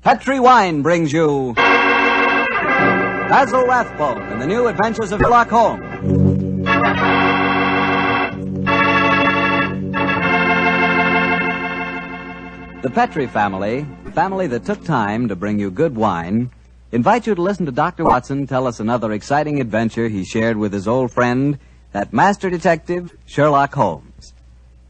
Petri Wine brings you Basil Rathbone and the New Adventures of Sherlock Holmes. The Petri family, the family that took time to bring you good wine, invite you to listen to Dr. Watson tell us another exciting adventure he shared with his old friend, that master detective, Sherlock Holmes.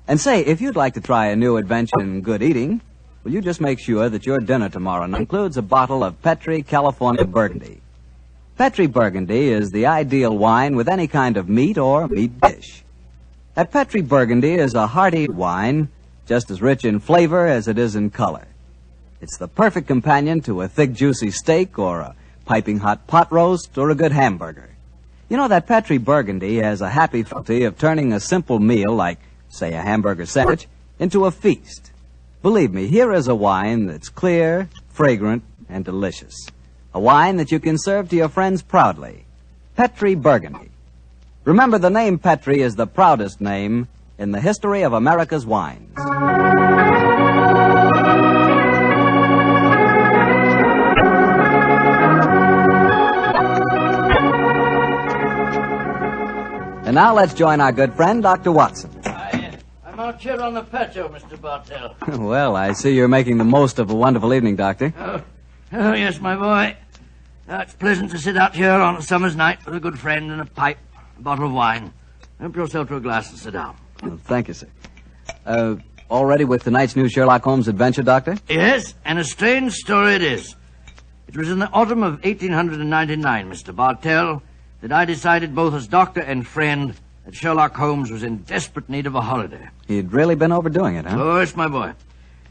And say, if you'd like to try a new adventure in good eating, will you just make sure that your dinner tomorrow includes a bottle of Petri California Burgundy. Petri Burgundy is the ideal wine with any kind of meat or meat dish. That Petri Burgundy is a hearty wine, just as rich in flavor as it is in color. It's the perfect companion to a thick, juicy steak or a piping hot pot roast or a good hamburger. You know, that Petri Burgundy has a happy faculty of turning a simple meal like, say, a hamburger sandwich, into a feast. Believe me, here is a wine that's clear, fragrant, and delicious. A wine that you can serve to your friends proudly. Petri Burgundy. Remember, the name Petri is the proudest name in the history of America's wines. And now let's join our good friend, Dr. Watson. I'm out here on the patio, Mr. Bartell. Well, I see you're making the most of a wonderful evening, Doctor. Oh, yes, my boy. It's pleasant to sit out here on a summer's night with a good friend and a pipe, a bottle of wine. Help yourself to a glass and sit down. Well, thank you, sir. All ready with tonight's new Sherlock Holmes adventure, Doctor? Yes, and a strange story it is. It was in the autumn of 1899, Mr. Bartell, that I decided both as doctor and friend that Sherlock Holmes was in desperate need of a holiday. He'd really been overdoing it, huh? Oh, yes, my boy.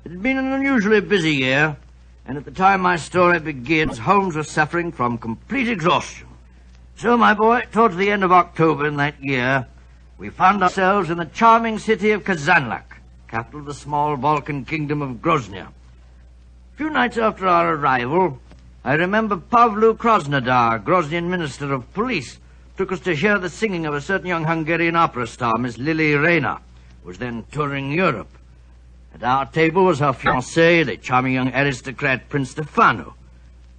It had been an unusually busy year, and at the time my story begins, Holmes was suffering from complete exhaustion. So, my boy, towards the end of October in that year, we found ourselves in the charming city of Kazanlak, capital of the small Balkan kingdom of Grozny. A few nights after our arrival, I remember Pavlu Krasnodar, Groznian minister of police, took us to hear the singing of a certain young Hungarian opera star, Miss Lily Rayner, who was then touring Europe. At our table was her fiancé, the charming young aristocrat Prince Stefano.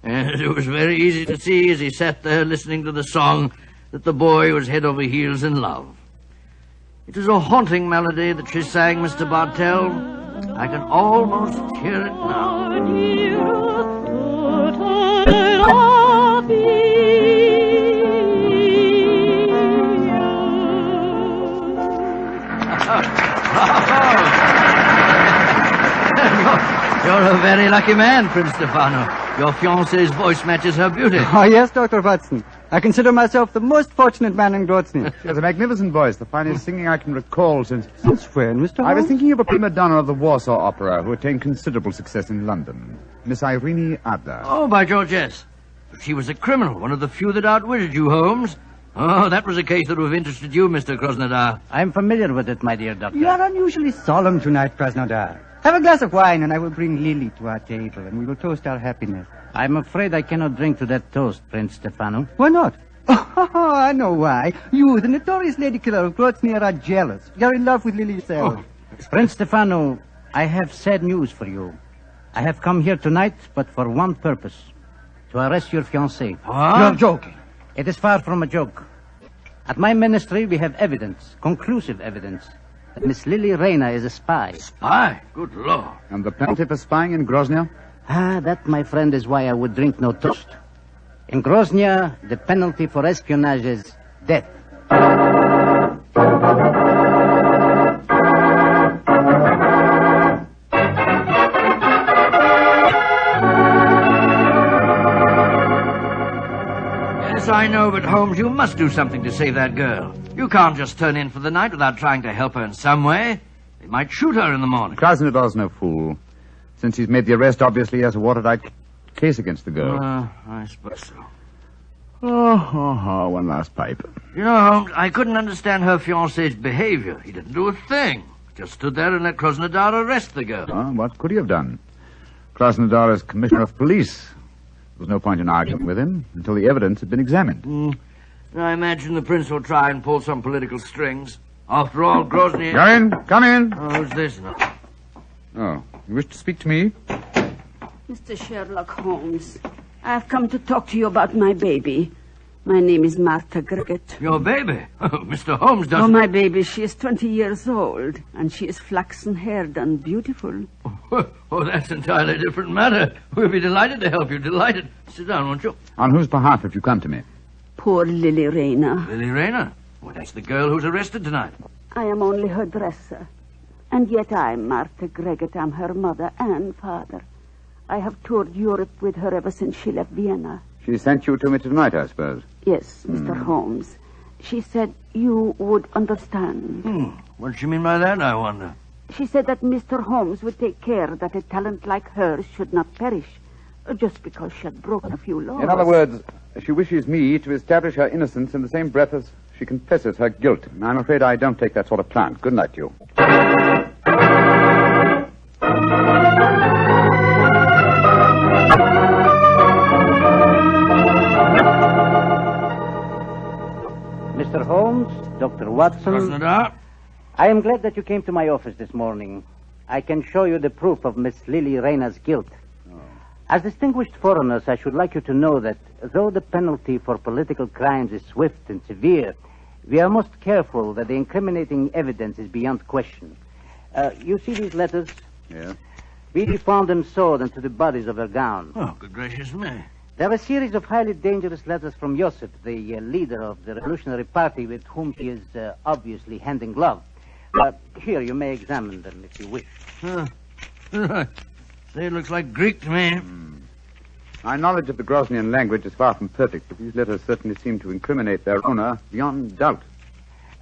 And it was very easy to see as he sat there listening to the song that the boy was head over heels in love. It was a haunting melody that she sang, Mr. Bartell. I can almost hear it now. You're a very lucky man, Prince Stefano. Your fiancée's voice matches her beauty. Oh, yes, Dr. Watson. I consider myself the most fortunate man in Grozny. She has a magnificent voice, the finest singing I can recall since... Since when, Mr. Holmes? I was thinking of a prima donna of the Warsaw Opera who attained considerable success in London, Miss Irene Adler. Oh, by George, yes. But she was a criminal, one of the few that outwitted you, Holmes. Oh, that was a case that would have interested you, Mr. Krasnodar. I'm familiar with it, my dear doctor. You are unusually solemn tonight, Krasnodar. Have a glass of wine, and I will bring Lily to our table, and we will toast our happiness. I'm afraid I cannot drink to that toast, Prince Stefano. Why not? Oh, I know why. You, the notorious lady killer of Grozny, are jealous. You're in love with Lily yourself. Prince Stefano, I have sad news for you. I have come here tonight, but for one purpose. To arrest your fiancée. What? You're joking. It is far from a joke. At my ministry, we have evidence, conclusive evidence, that Miss Lily Rayner is a spy. Spy? Good Lord. And the penalty for spying in Grozny? That, my friend, is why I would drink no toast. In Grozny, the penalty for espionage is death. Yes, I know, but Holmes, you must do something to save that girl. You can't just turn in for the night without trying to help her in some way. They might shoot her in the morning. Krasnodar's no fool. Since he's made the arrest, obviously he has a watertight case against the girl. I suppose so. One last pipe. You know, Holmes, I couldn't understand her fiancé's behavior. He didn't do a thing. Just stood there and let Krasnodar arrest the girl. What could he have done? Krasnodar is commissioner of police. There was no point in arguing with him until the evidence had been examined. I imagine the prince will try and pull some political strings. After all, Grozny... Come in. Oh, who's this now? Oh, you wish to speak to me? Mr. Sherlock Holmes, I've come to talk to you about my baby. My name is Martha Griggett. Your baby? Mr. Holmes doesn't... Oh, my baby, she is 20 years old, and she is flaxen-haired and beautiful. Oh, that's an entirely different matter. We'll be delighted to help you, delighted. Sit down, won't you? On whose behalf have you come to me? Poor Lily Rayner. Lily Rayner? Well, that's the girl who's arrested tonight. I am only her dresser. And yet I'm Martha Griggett. I'm her mother and father. I have toured Europe with her ever since she left Vienna. She sent you to me tonight, I suppose. Yes, Mr. Holmes. She said you would understand. What does she mean by that, I wonder? She said that Mr. Holmes would take care that a talent like hers should not perish, just because she had broken a few laws. In other words, she wishes me to establish her innocence in the same breath as she confesses her guilt. I'm afraid I don't take that sort of plant. Good night to you. Mr. Holmes, Dr. Watson, I am glad that you came to my office this morning. I can show you the proof of Miss Lily Rayner's guilt. As distinguished foreigners, I should like you to know that though the penalty for political crimes is swift and severe, we are most careful that the incriminating evidence is beyond question. You see these letters? Yes. We found them sewed into the bodies of her gown. Oh, good gracious me. They're a series of highly dangerous letters from Joseph, the leader of the Revolutionary Party with whom she is obviously hand in glove. Here, you may examine them if you wish. Right. Say, it looks like Greek to me. My knowledge of the Grosnian language is far from perfect, but these letters certainly seem to incriminate their owner beyond doubt.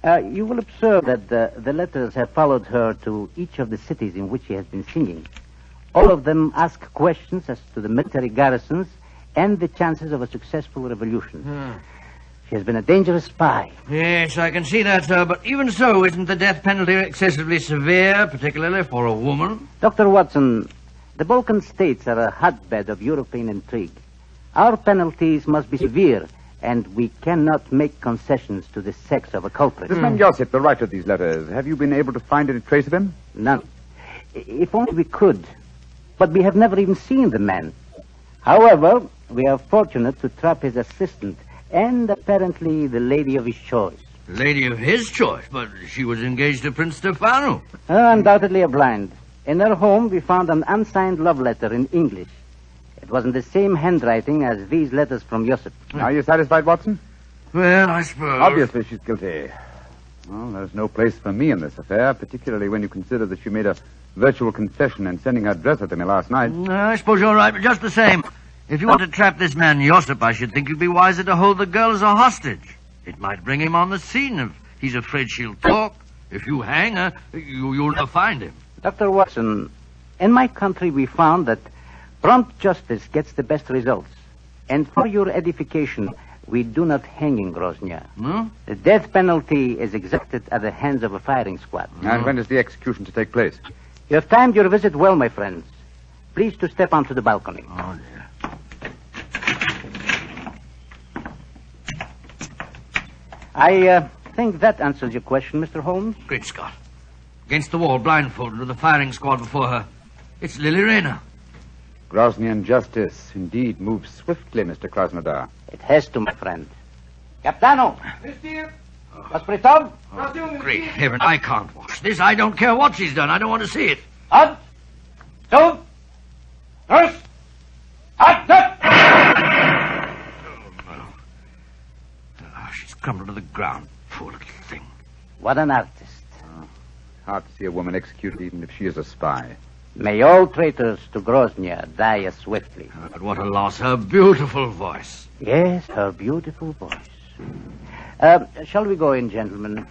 You will observe that the letters have followed her to each of the cities in which she has been singing. All of them ask questions as to the military garrisons and the chances of a successful revolution. She has been a dangerous spy. Yes, I can see that, sir. But even so, isn't the death penalty excessively severe, particularly for a woman? Dr. Watson, the Balkan states are a hotbed of European intrigue. Our penalties must be severe, and we cannot make concessions to the sex of a culprit. This man Joseph, the writer of these letters, have you been able to find any trace of him? None. If only we could. But we have never even seen the man. However, we are fortunate to trap his assistant and apparently the lady of his choice. Lady of his choice? But she was engaged to Prince Stefano. Undoubtedly a blind. In her home, we found an unsigned love letter in English. It was in the same handwriting as these letters from Joseph. Are you satisfied, Watson? Well, I suppose. Obviously, she's guilty. Well, there's no place for me in this affair, particularly when you consider that she made a virtual confession in sending her dresser to me last night. I suppose you're right, but just the same. If you want to trap this man Josip, I should think you'd be wiser to hold the girl as a hostage. It might bring him on the scene if he's afraid she'll talk. If you hang her, you'll never find him. Dr. Watson, in my country we found that prompt justice gets the best results. And for your edification, we do not hang in Groznia. No? The death penalty is exacted at the hands of a firing squad. And when is the execution to take place? You have timed your visit well, my friends. Please to step onto the balcony. Oh, dear. I think that answers your question, Mr. Holmes. Great Scott. Against the wall, blindfolded, with a firing squad before her. It's Lily Rayner. Grosnian justice indeed moves swiftly, Mr. Krasnodar. It has to, my friend. Capitano! Hospritov? Great heaven, I can't watch this. I don't care what she's done. I don't want to see it. Up! Two! Nurse! Up! She's crumbled to the ground. Poor little thing. What an artist. Hard to see a woman executed even if she is a spy. May all traitors to Groznia die as swiftly. But what a loss. Her beautiful voice. Yes, her beautiful voice. Shall we go in, gentlemen?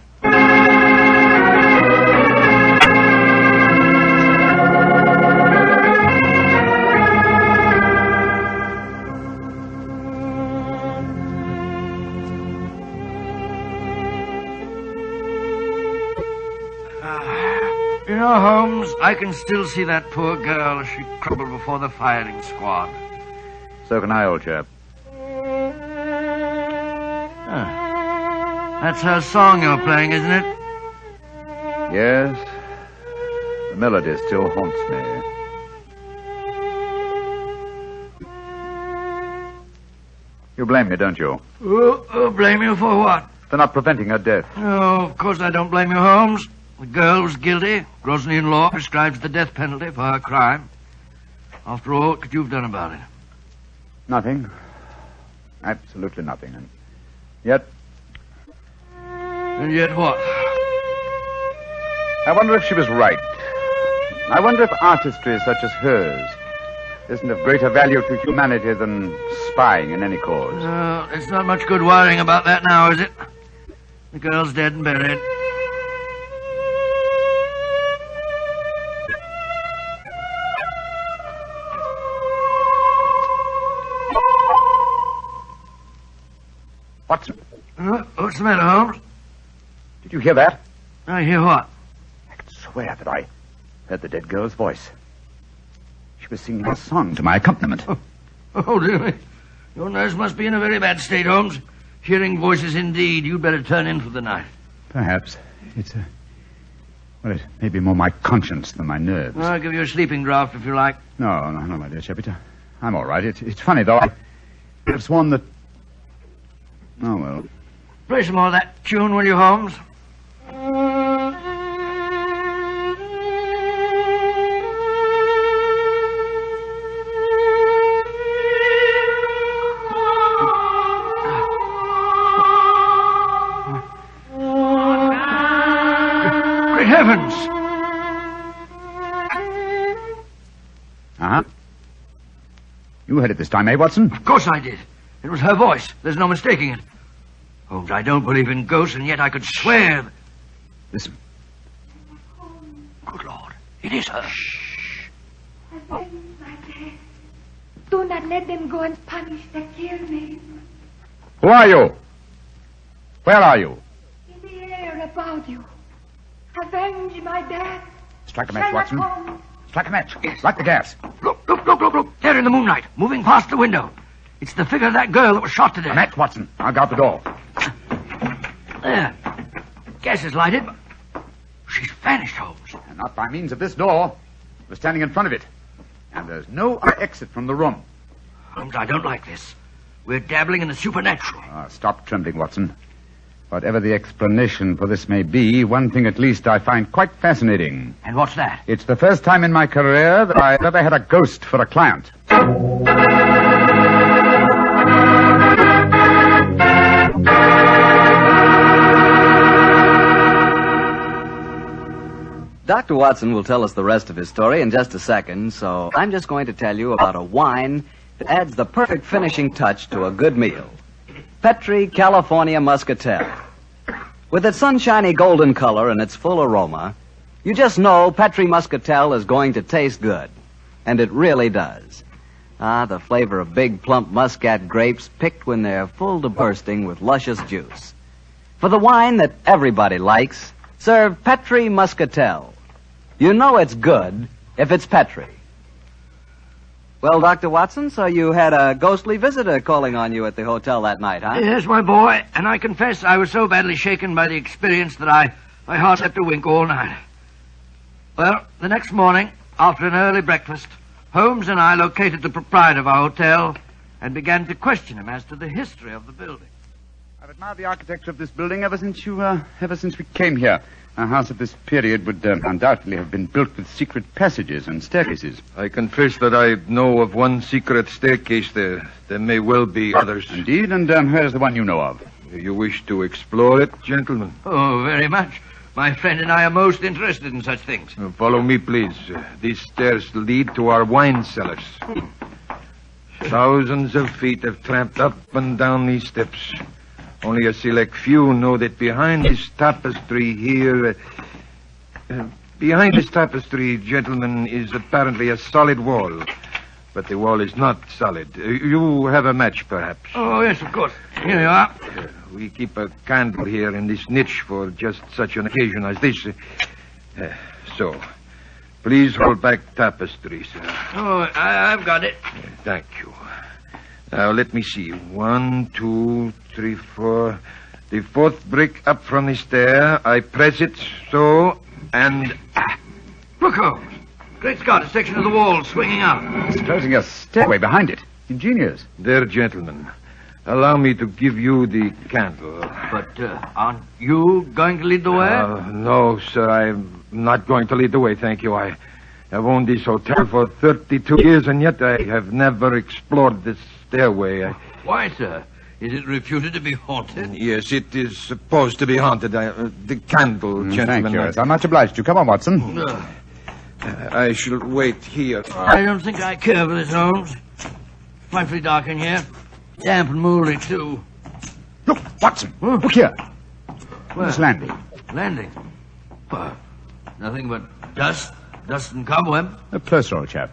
You know, Holmes, I can still see that poor girl as she crumbled before the firing squad. So can I, old chap. That's her song you're playing, isn't it? Yes. The melody still haunts me. You blame me, don't you? Blame you for what? For not preventing her death. Oh, of course I don't blame you, Holmes. The girl was guilty. Grosnian law prescribes the death penalty for her crime. After all, what could you have done about it? Nothing. Absolutely nothing. And yet... And yet what? I wonder if she was right. I wonder if artistry such as hers isn't of greater value to humanity than spying in any cause. It's not much good worrying about that now, is it? The girl's dead and buried. Watson. What's the matter, Holmes? Did you hear that? I hear what? I could swear that I heard the dead girl's voice. She was singing a song to my accompaniment. Oh, really? Your nerves must be in a very bad state, Holmes. Hearing voices indeed. You'd better turn in for the night. Perhaps. Well, it may be more my conscience than my nerves. I'll give you a sleeping draught if you like. No, my dear Shepard. I'm all right. It's funny, though. I could have sworn that... Oh, well. Play some more of that tune, will you, Holmes? Great heavens! Uh-huh. You heard it this time, eh, Watson? Of course I did. It was her voice. There's no mistaking it. Holmes, I don't believe in ghosts, and yet I could swear... Listen. Good Lord, it is her. Shh. Avenge my death. Do not let them go unpunished that kill me. Who are you? Where are you? In the air about you. Avenge my death. Strike a match, Sherlock Watson. Holmes. Strike a match. Yes. Light the gas. Look. There in the moonlight, moving past the window. It's the figure of that girl that was shot to death. A match, Watson. I'll guard the door. There. Gas is lighted. She's vanished, Holmes. And not by means of this door. We're standing in front of it. And there's no other exit from the room. Holmes, I don't like this. We're dabbling in the supernatural. Stop trembling, Watson. Whatever the explanation for this may be, one thing at least I find quite fascinating. And what's that? It's the first time in my career that I've ever had a ghost for a client. Dr. Watson will tell us the rest of his story in just a second, so I'm just going to tell you about a wine that adds the perfect finishing touch to a good meal. Petri California Muscatel. With its sunshiny golden color and its full aroma, you just know Petri Muscatel is going to taste good. And it really does. The flavor of big, plump Muscat grapes picked when they're full to bursting with luscious juice. For the wine that everybody likes, serve Petri Muscatel. You know it's good if it's Petri. Well, Dr. Watson, so you had a ghostly visitor calling on you at the hotel that night, huh? Yes, my boy, and I confess I was so badly shaken by the experience that I hardly slept a wink all night. Well, the next morning, after an early breakfast, Holmes and I located the proprietor of our hotel and began to question him as to the history of the building. I've admired the architecture of this building ever since we came here. A house of this period would undoubtedly have been built with secret passages and staircases. I confess that I know of one secret staircase there. There may well be others. Indeed, and where's the one you know of? Do you wish to explore it, gentlemen? Oh, very much. My friend and I are most interested in such things. Follow me, please. These stairs lead to our wine cellars. Thousands of feet have tramped up and down these steps. Only a select few know that behind this tapestry here... behind this tapestry, gentlemen, is apparently a solid wall. But the wall is not solid. You have a match, perhaps. Oh, yes, of course. Here you are. We keep a candle here in this niche for just such an occasion as this. So, please hold back tapestry, sir. Oh, I've got it. Thank you. Now, let me see. 1, 2, 3, 4. The fourth brick up from the stair. I press it so, and... Look, Holmes. Great Scott, a section of the wall swinging out. It's closing a stairway behind it. Ingenious. There, gentlemen. Allow me to give you the candle. But aren't you going to lead the way? No, sir. I'm not going to lead the way, thank you. I have owned this hotel for 32 years, and yet I have never explored this stairway. Why, sir? Is it reputed to be haunted? Yes, it is supposed to be haunted. The candle, gentlemen. Thank you. Yes, I'm much obliged to you. Come on, Watson. I shall wait here. I don't think I care for this, Holmes. Frightfully dark in here. Damp and mouldy, too. Look, Watson. Look here. Where? This landing. Landing? Nothing but dust and cobweb. Closer, old chap.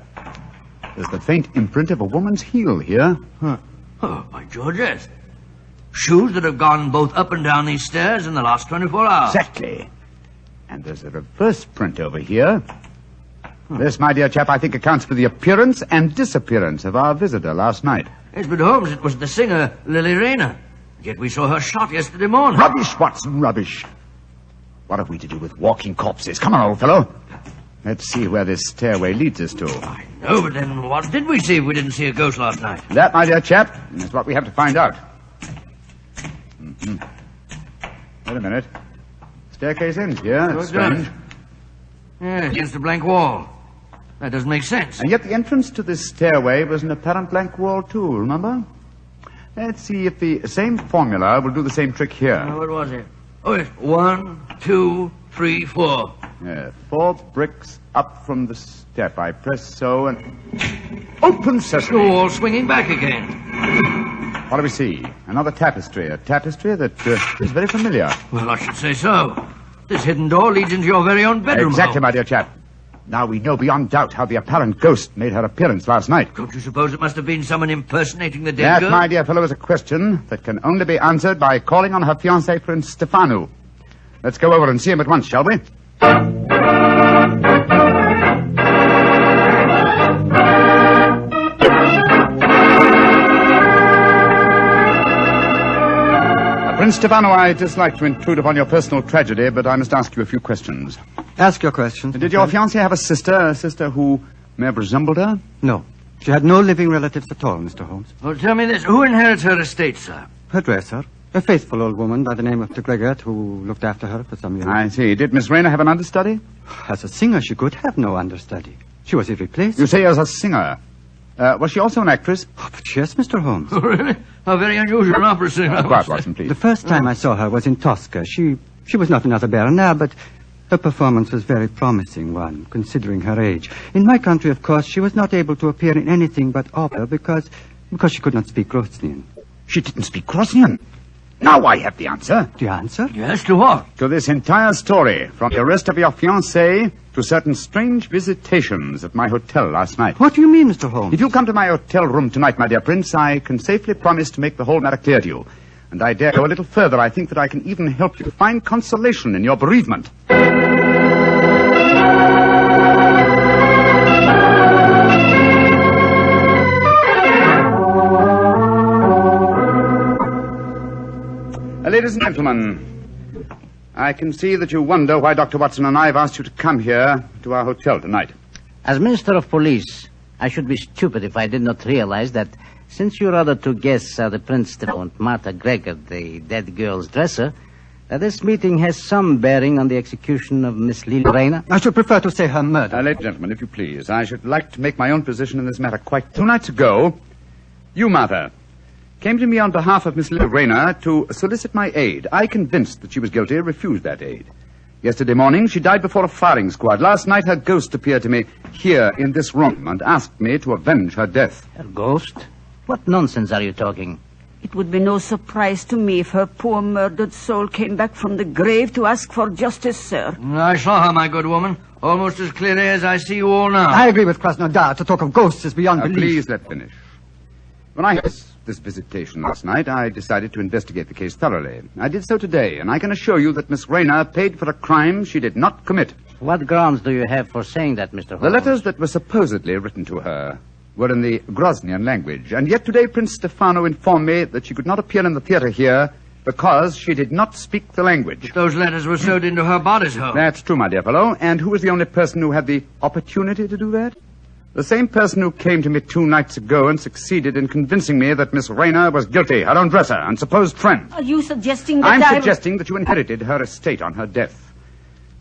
There's the faint imprint of a woman's heel here. Oh, by George, yes. Shoes that have gone both up and down these stairs in the last 24 hours. Exactly. And there's a reverse print over here. This, my dear chap, I think accounts for the appearance and disappearance of our visitor last night. Yes, but Holmes, it was the singer, Lily Rayner. Yet we saw her shot yesterday morning. Rubbish, Watson, rubbish. What have we to do with walking corpses? Come on, old fellow. Let's see where this stairway leads us to. I know, but then what did we see if we didn't see a ghost last night? That, my dear chap, is what we have to find out. Wait a minute. Staircase ends here. That's strange. Yes, against a blank wall. That doesn't make sense. And yet the entrance to this stairway was an apparent blank wall, too, remember? Let's see if the same formula will do the same trick here. What was it? Oh, yes. 1, 2, 3, 4. Yeah, 4 bricks up from the step. I press so and... Open sesame! The wall swinging back again. What do we see? Another tapestry. A tapestry that is very familiar. Well, I should say so. This hidden door leads into your very own bedroom. Exactly, my dear chap. Now we know beyond doubt how the apparent ghost made her appearance last night. Don't you suppose it must have been someone impersonating the dead girl? That, my dear fellow, is a question that can only be answered by calling on her fiancé, Prince Stefano. Let's go over and see him at once, shall we? Prince Stefano, I dislike to intrude upon your personal tragedy, but I must ask you a few questions. Ask your questions. Did your fiancée have a sister who may have resembled her? No. She had no living relatives at all, Mr. Holmes. Well, tell me this. Who inherits her estate, sir? Her dresser. A faithful old woman by the name of de Gregert, who looked after her for some years. I see. Did Miss Rayner have an understudy? As a singer, she could have no understudy. She was irreplaceable. You say as a singer. Was she also an actress? Oh, but yes, Mr. Holmes. Oh, really? How very unusual an opera singer. Quiet, Watson, please. The first time I saw her was in Tosca. She was not another Berna, but her performance was very promising one, considering her age. In my country, of course, she was not able to appear in anything but opera because she could not speak Grosnian. She didn't speak Grosnian? Now I have the answer. The answer? Yes, to what? To this entire story, from the arrest of your fiancée to certain strange visitations at my hotel last night. What do you mean, Mr. Holmes? If you come to my hotel room tonight, my dear Prince, I can safely promise to make the whole matter clear to you. And I dare go a little further. I think that I can even help you to find consolation in your bereavement. Ladies and gentlemen, I can see that you wonder why Dr. Watson and I have asked you to come here to our hotel tonight. As Minister of Police, I should be stupid if I did not realize that since your other two guests are the Prince Stefano and Martha Gregor, the dead girl's dresser, that this meeting has some bearing on the execution of Miss Lily Rayner. I should prefer to say her murder. Ladies and gentlemen, if you please, I should like to make my own position in this matter quite... 2 nights ago, you, Martha, came to me on behalf of Miss Lily Rayner to solicit my aid. I, convinced that she was guilty, refused that aid. Yesterday morning, she died before a firing squad. Last night, her ghost appeared to me here in this room and asked me to avenge her death. Her ghost? What nonsense are you talking? It would be no surprise to me if her poor murdered soul came back from the grave to ask for justice, sir. I saw her, my good woman, almost as clearly as I see you all now. I agree with Krasnodar. To talk of ghosts is beyond belief. Please let finish. When I had this visitation last night, I decided to investigate the case thoroughly. I did so today, and I can assure you that Miss Rayner paid for a crime she did not commit. What grounds do you have for saying that, Mr. Holmes? The letters that were supposedly written to her were in the Grosnian language, and yet today Prince Stefano informed me that she could not appear in the theater here because she did not speak the language. But those letters were sewed into her bodice hole. That's true, my dear fellow. And who was the only person who had the opportunity to do that? The same person who came to me 2 nights ago and succeeded in convincing me that Miss Rayner was guilty, her own dresser and supposed friend. Are you suggesting that I'm suggesting that you inherited her estate on her death,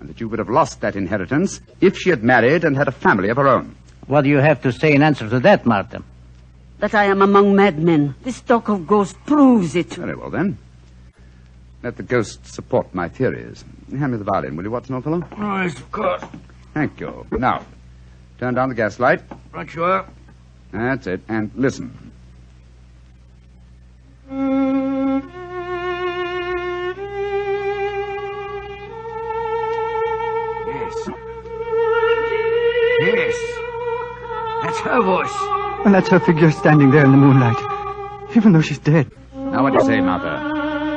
and that you would have lost that inheritance if she had married and had a family of her own. What do you have to say in answer to that, Martha? That I am among madmen. This talk of ghosts proves it. Very well, then. Let the ghosts support my theories. Hand me the violin, will you, Watson, old fellow? Oh, yes, of course. Thank you. Now, turn down the gas light. Right you are. That's it. And listen. Yes. That's her voice. And that's her figure standing there in the moonlight, even though she's dead. Now, what do you say, Martha?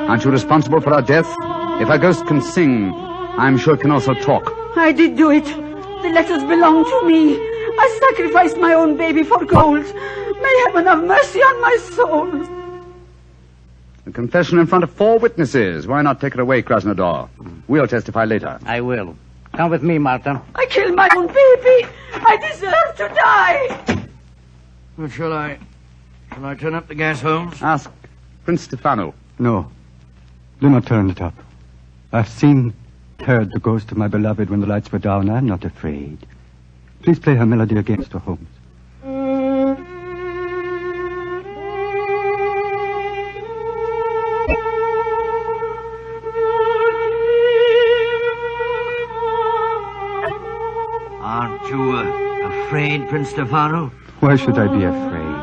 Aren't you responsible for her death? If a ghost can sing, I'm sure it can also talk. I did do it. The letters belong to me. I sacrificed my own baby for gold. May heaven have mercy on my soul. A confession in front of 4 witnesses. Why not take it away, Krasnodar? We'll testify later. I will. Come with me, Martha. I killed my own baby. I deserve to die. Well, shall I turn up the gas, Holmes? Ask Prince Stefano. No. Do not turn it up. I've seen, heard the ghost of my beloved when the lights were down. I'm not afraid. Please play her melody again, Mr. Holmes. Aren't you afraid, Prince Stefano? Why should I be afraid?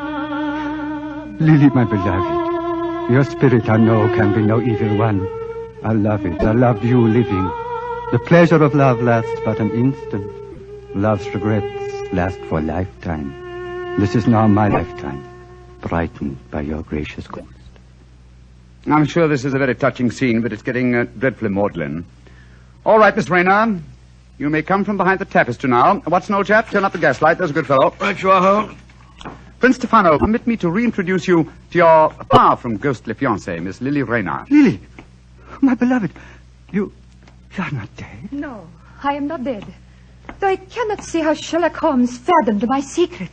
Lily, my beloved, your spirit I know can be no evil one. I love it. I love you living. The pleasure of love lasts but an instant. Love's regrets last for a lifetime. This is now my lifetime, brightened by your gracious ghost. I'm sure this is a very touching scene, but it's getting dreadfully maudlin. All right, Miss Rayner. You may come from behind the tapestry now. Watson, old chap, turn up the gaslight. There's a good fellow. Right you are, Holmes. Prince Stefano, permit me to reintroduce you to your far from ghostly fiancée, Miss Lily Rayner. Lily, my beloved, you're not dead. No, I am not dead. Though I cannot see how Sherlock Holmes fathomed my secret.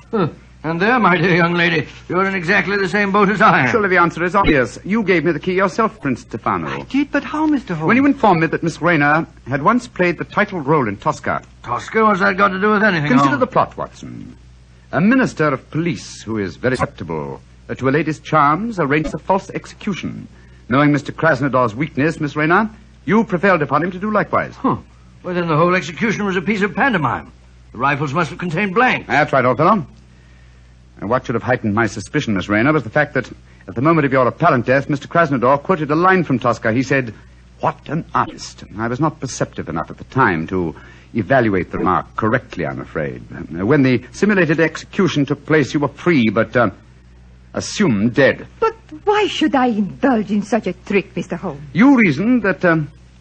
And there, my dear young lady, you're in exactly the same boat as I am. Surely the answer is obvious. You gave me the key yourself, Prince Stefano. I did, but how, Mr. Holmes? When you informed me that Miss Rayner had once played the title role in Tosca. Tosca? What's that got to do with anything, Consider Holmes? the plot, Watson. A minister of police who is very susceptible to a lady's charms arranges a false execution. Knowing Mr. Krasnodar's weakness, Miss Rayner, you prevailed upon him to do likewise. Huh. Well, then the whole execution was a piece of pantomime. The rifles must have contained blanks. That's right, old fellow. And what should have heightened my suspicion, Miss Rayner, was the fact that at the moment of your apparent death, Mr. Krasnodar quoted a line from Tosca. He said, "What an artist." I was not perceptive enough at the time to evaluate the remark correctly, I'm afraid. When the simulated execution took place, you were free, but assumed dead. But why should I indulge in such a trick, Mr. Holmes? You reasoned that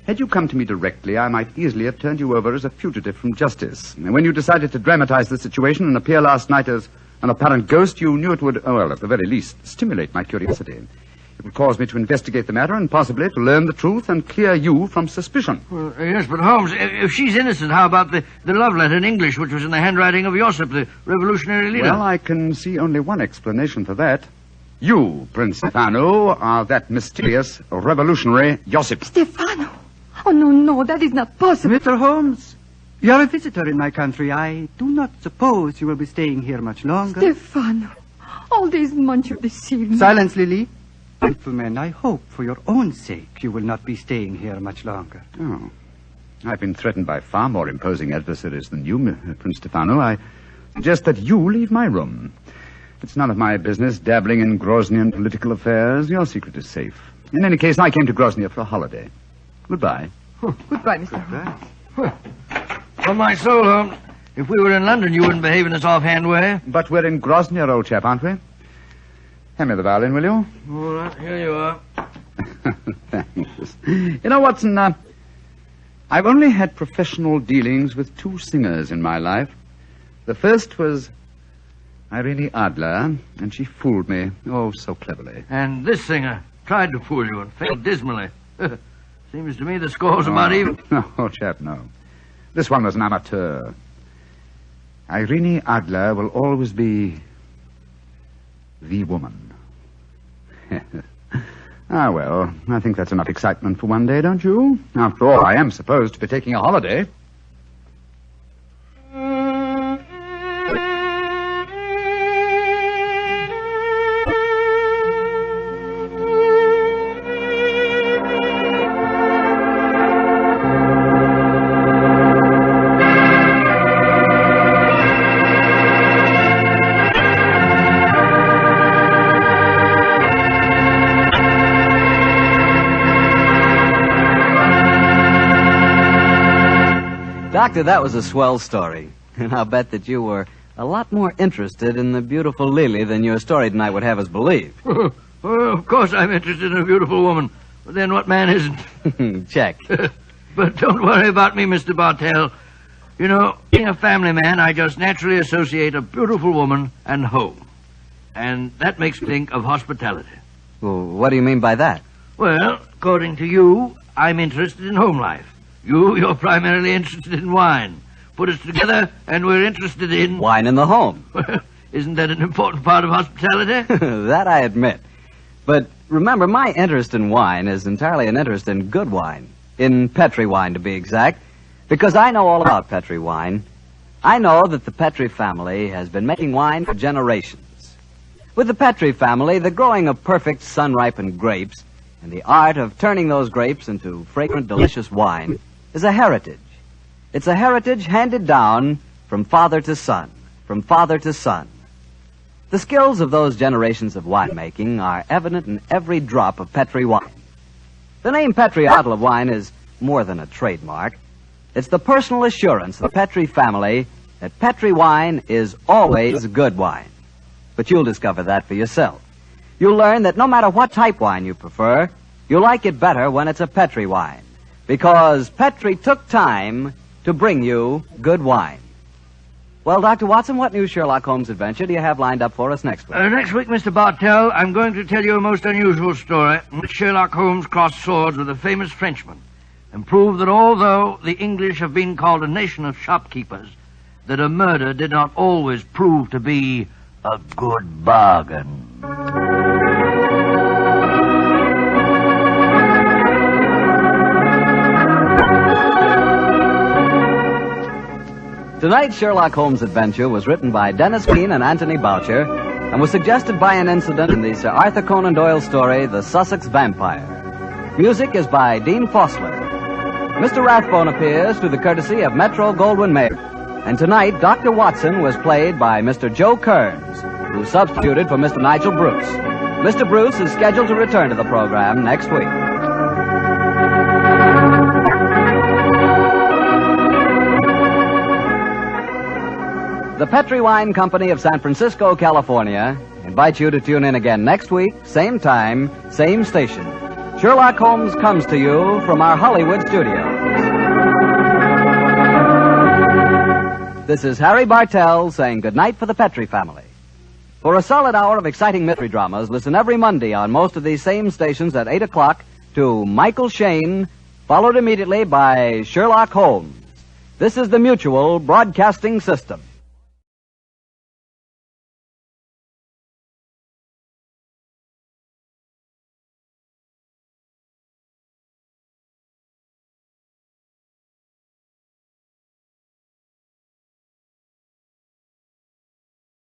had you come to me directly, I might easily have turned you over as a fugitive from justice. And when you decided to dramatize the situation and appear last night as an apparent ghost, you knew it would, well, at the very least, stimulate my curiosity. It would cause me to investigate the matter and possibly to learn the truth and clear you from suspicion. Well, yes, but Holmes, if she's innocent, how about the love letter in English, which was in the handwriting of Josip, the revolutionary leader? Well, I can see only one explanation for that. You, Prince Stefano, are that mysterious revolutionary Josip. Stefano? Oh, no, that is not possible. Mr. Holmes, you're a visitor in my country. I do not suppose you will be staying here much longer. Stefano, all these months you deceived me. Silence, Lily. Gentlemen, I hope for your own sake you will not be staying here much longer. Oh. I've been threatened by far more imposing adversaries than you, Prince Stefano. I suggest that you leave my room. It's none of my business dabbling in Groznian political affairs. Your secret is safe. In any case, I came to Grozny for a holiday. Goodbye. Goodbye, Mr. Holmes. On my soul, Holmes, if we were in London, you wouldn't behave in this offhand way. But we're in Grozny, old chap, aren't we? Hand me the violin, will you? All right, here you are. Thanks. You know, Watson, I've only had professional dealings with 2 singers in my life. The first was Irene Adler, and she fooled me, oh, so cleverly. And this singer tried to fool you and failed dismally. Seems to me the score's about even. No, old chap, no. This one was an amateur. Irene Adler will always be the woman. Ah, well, I think that's enough excitement for one day, don't you? After all, I am supposed to be taking a holiday. Doctor, that was a swell story. And I'll bet that you were a lot more interested in the beautiful Lily than your story tonight would have us believe. Well, of course I'm interested in a beautiful woman. But then what man isn't? Check. But don't worry about me, Mr. Bartell. You know, being a family man, I just naturally associate a beautiful woman and home. And that makes me think of hospitality. Well, what do you mean by that? Well, according to you, I'm interested in home life. You're primarily interested in wine. Put us together, and we're interested in... Wine in the home. Isn't that an important part of hospitality? That I admit. But remember, my interest in wine is entirely an interest in good wine. In Petri wine, to be exact. Because I know all about Petri wine. I know that the Petri family has been making wine for generations. With the Petri family, the growing of perfect sun-ripened grapes and the art of turning those grapes into fragrant, delicious wine is a heritage. It's a heritage handed down from father to son, from father to son. The skills of those generations of winemaking are evident in every drop of Petri wine. The name Petri bottle of wine is more than a trademark. It's the personal assurance of the Petri family that Petri wine is always good wine. But you'll discover that for yourself. You'll learn that no matter what type wine you prefer, you'll like it better when it's a Petri wine. Because Petri took time to bring you good wine. Well, Dr. Watson, what new Sherlock Holmes adventure do you have lined up for us next week? Next week, Mr. Bartell, I'm going to tell you a most unusual story in which Sherlock Holmes crossed swords with a famous Frenchman and proved that although the English have been called a nation of shopkeepers, that a murder did not always prove to be a good bargain. Tonight's Sherlock Holmes adventure was written by Dennis Keene and Anthony Boucher and was suggested by an incident in the Sir Arthur Conan Doyle story, The Sussex Vampire. Music is by Dean Fossler. Mr. Rathbone appears through the courtesy of Metro-Goldwyn-Mayer. And tonight, Dr. Watson was played by Mr. Joe Kearns, who substituted for Mr. Nigel Bruce. Mr. Bruce is scheduled to return to the program next week. The Petri Wine Company of San Francisco, California, invites you to tune in again next week, same time, same station. Sherlock Holmes comes to you from our Hollywood studio. This is Harry Bartell saying goodnight for the Petri family. For a solid hour of exciting mystery dramas, listen every Monday on most of these same stations at 8 o'clock to Michael Shayne, followed immediately by Sherlock Holmes. This is the Mutual Broadcasting System.